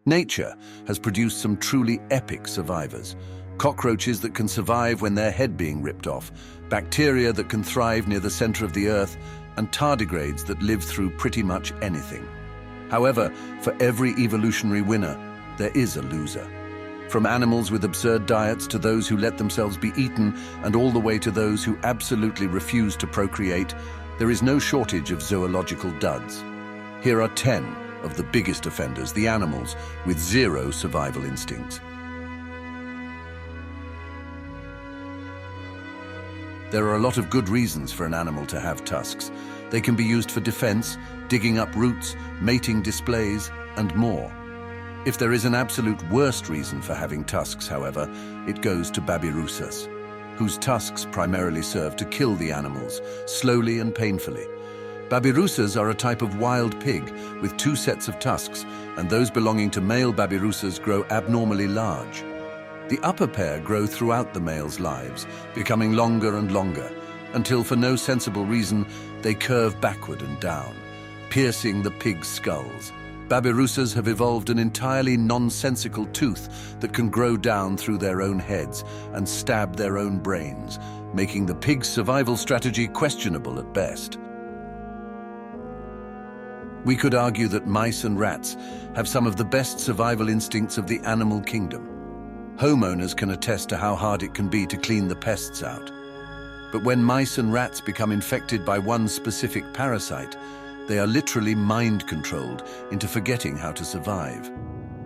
Nature has produced some truly epic survivors. Cockroaches that can survive when their head being ripped off, bacteria that can thrive near the center of the earth, and tardigrades that live through pretty much anything. However, for every evolutionary winner, there is a loser. From animals with absurd diets to those who let themselves be eaten, and all the way to those who absolutely refuse to procreate, there is no shortage of zoological duds. Here are 10 of the biggest offenders, the animals with zero survival instincts. There are a lot of good reasons for an animal to have tusks. They can be used for defense, digging up roots, mating displays, and more. If there is an absolute worst reason for having tusks, however, it goes to babirusas, whose tusks primarily serve to kill the animals, slowly and painfully. Babirusas are a type of wild pig with 2 sets of tusks, and those belonging to male babirusas grow abnormally large. The upper pair grow throughout the male's lives, becoming longer and longer, until for no sensible reason they curve backward and down, piercing the pig's skulls. Babirusas have evolved an entirely nonsensical tooth that can grow down through their own heads and stab their own brains, making the pig's survival strategy questionable at best. We could argue that mice and rats have some of the best survival instincts of the animal kingdom. Homeowners can attest to how hard it can be to clean the pests out. But when mice and rats become infected by one specific parasite, they are literally mind-controlled into forgetting how to survive.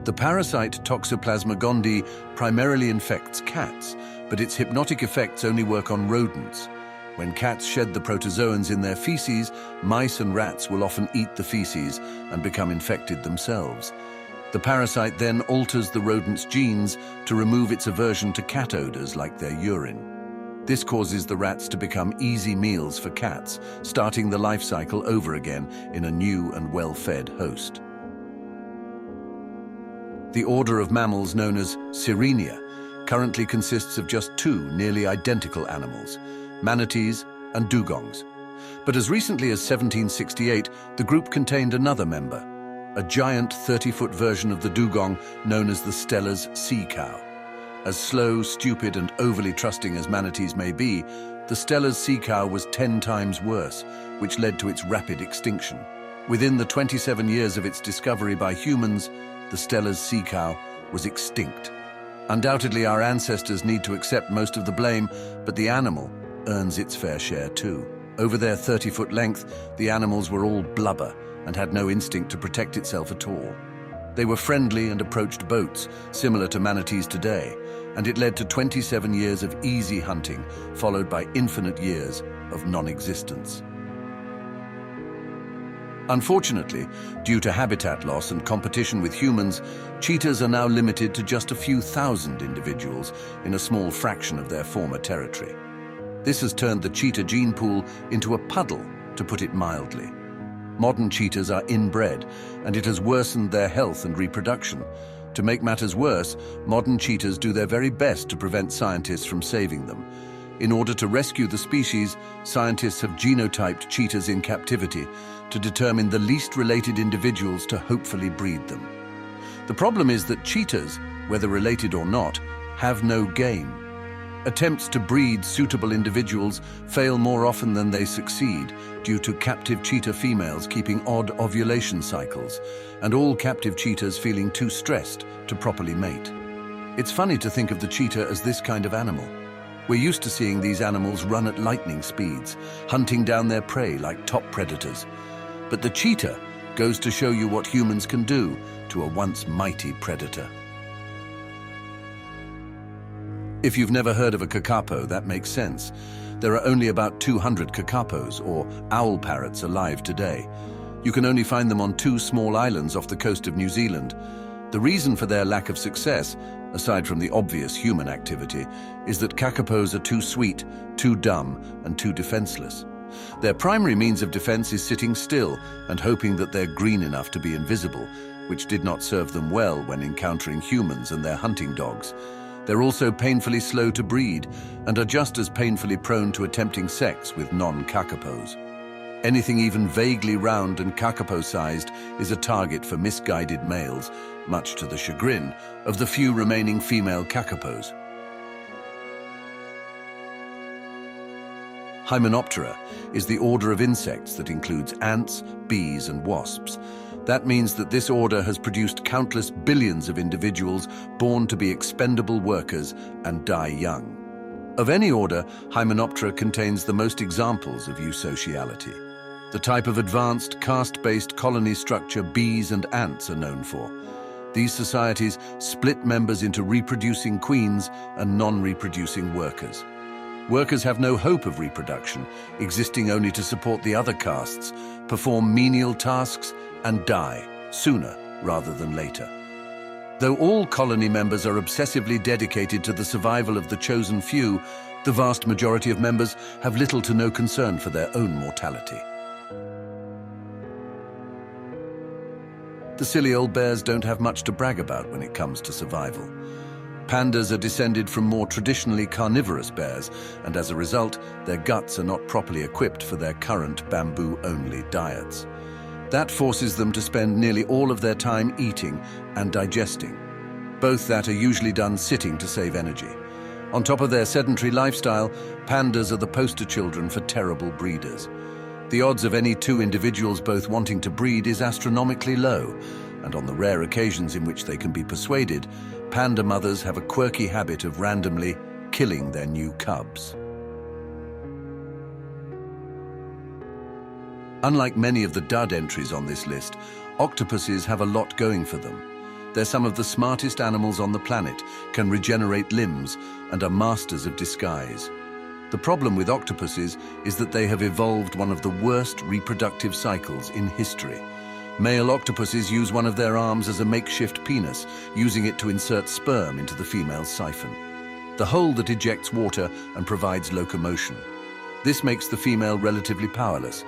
The parasite Toxoplasma gondii primarily infects cats, but its hypnotic effects only work on rodents. When cats shed the protozoans in their feces, mice and rats will often eat the feces and become infected themselves. The parasite then alters the rodent's genes to remove its aversion to cat odors like their urine. This causes the rats to become easy meals for cats, starting the life cycle over again in a new and well-fed host. The order of mammals known as Sirenia currently consists of just 2 nearly identical animals, manatees and dugongs. But as recently as 1768, the group contained another member, a giant 30-foot version of the dugong known as the Steller's sea cow. As slow, stupid, and overly trusting as manatees may be, the Steller's sea cow was 10 times worse, which led to its rapid extinction. Within the 27 years of its discovery by humans, the Steller's sea cow was extinct. Undoubtedly, our ancestors need to accept most of the blame, but the animal earns its fair share too. Over their 30-foot length, the animals were all blubber and had no instinct to protect itself at all. They were friendly and approached boats, similar to manatees today, and it led to 27 years of easy hunting, followed by infinite years of non-existence. Unfortunately, due to habitat loss and competition with humans, cheetahs are now limited to just a few thousand individuals in a small fraction of their former territory. This has turned the cheetah gene pool into a puddle, to put it mildly. Modern cheetahs are inbred, and it has worsened their health and reproduction. To make matters worse, modern cheetahs do their very best to prevent scientists from saving them. In order to rescue the species, scientists have genotyped cheetahs in captivity to determine the least related individuals to hopefully breed them. The problem is that cheetahs, whether related or not, have no game. Attempts to breed suitable individuals fail more often than they succeed due to captive cheetah females keeping odd ovulation cycles and all captive cheetahs feeling too stressed to properly mate. It's funny to think of the cheetah as this kind of animal. We're used to seeing these animals run at lightning speeds, hunting down their prey like top predators. But the cheetah goes to show you what humans can do to a once mighty predator. If you've never heard of a kakapo, that makes sense. There are only about 200 kakapos, or owl parrots, alive today. You can only find them on 2 small islands off the coast of New Zealand. The reason for their lack of success, aside from the obvious human activity, is that kakapos are too sweet, too dumb, and too defenseless. Their primary means of defense is sitting still and hoping that they're green enough to be invisible, which did not serve them well when encountering humans and their hunting dogs. They're also painfully slow to breed and are just as painfully prone to attempting sex with non-kakapos. Anything even vaguely round and kakapo-sized is a target for misguided males, much to the chagrin of the few remaining female kakapos. Hymenoptera is the order of insects that includes ants, bees, and wasps. That means that this order has produced countless billions of individuals born to be expendable workers and die young. Of any order, Hymenoptera contains the most examples of eusociality. The type of advanced caste-based colony structure bees and ants are known for. These societies split members into reproducing queens and non-reproducing workers. Workers have no hope of reproduction, existing only to support the other castes, perform menial tasks, and die sooner rather than later. Though all colony members are obsessively dedicated to the survival of the chosen few, the vast majority of members have little to no concern for their own mortality. The silly old bears don't have much to brag about when it comes to survival. Pandas are descended from more traditionally carnivorous bears, and as a result, their guts are not properly equipped for their current bamboo-only diets. That forces them to spend nearly all of their time eating and digesting. Both that are usually done sitting to save energy. On top of their sedentary lifestyle, pandas are the poster children for terrible breeders. The odds of any two individuals both wanting to breed is astronomically low, and on the rare occasions in which they can be persuaded, panda mothers have a quirky habit of randomly killing their new cubs. Unlike many of the dud entries on this list, octopuses have a lot going for them. They're some of the smartest animals on the planet, can regenerate limbs, and are masters of disguise. The problem with octopuses is that they have evolved one of the worst reproductive cycles in history. Male octopuses use one of their arms as a makeshift penis, using it to insert sperm into the female's siphon. The hole that ejects water and provides locomotion. This makes the female relatively powerless,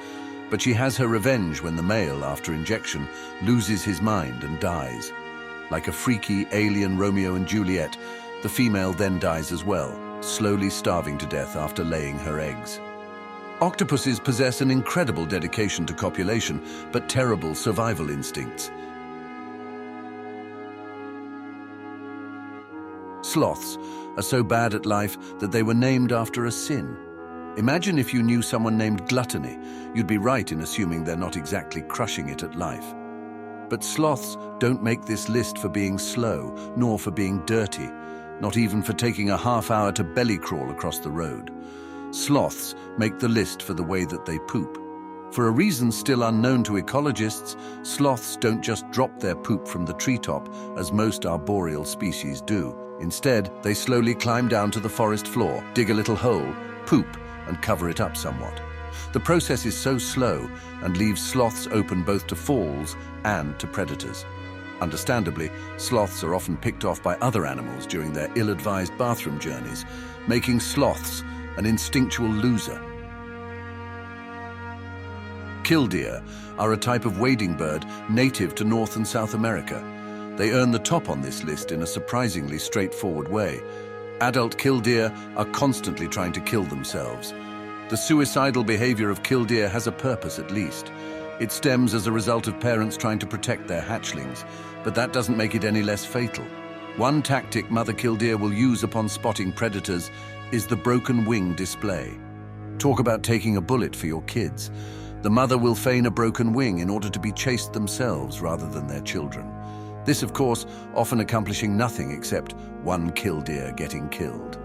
but she has her revenge when the male, after injection, loses his mind and dies. Like a freaky alien Romeo and Juliet, the female then dies as well, slowly starving to death after laying her eggs. Octopuses possess an incredible dedication to copulation, but terrible survival instincts. Sloths are so bad at life that they were named after a sin. Imagine if you knew someone named Gluttony. You'd be right in assuming they're not exactly crushing it at life. But sloths don't make this list for being slow, nor for being dirty, not even for taking a half hour to belly crawl across the road. Sloths make the list for the way that they poop. For a reason still unknown to ecologists, sloths don't just drop their poop from the treetop, as most arboreal species do. Instead, they slowly climb down to the forest floor, dig a little hole, poop, and cover it up somewhat. The process is so slow and leaves sloths open both to falls and to predators. Understandably, sloths are often picked off by other animals during their ill-advised bathroom journeys, making sloths an instinctual loser. Killdeer are a type of wading bird native to North and South America. They earn the top on this list in a surprisingly straightforward way. Adult killdeer are constantly trying to kill themselves. The suicidal behavior of killdeer has a purpose at least. It stems as a result of parents trying to protect their hatchlings, but that doesn't make it any less fatal. One tactic mother killdeer will use upon spotting predators is the broken wing display. Talk about taking a bullet for your kids. The mother will feign a broken wing in order to be chased themselves rather than their children. This, of course, often accomplishing nothing except one killdeer getting killed.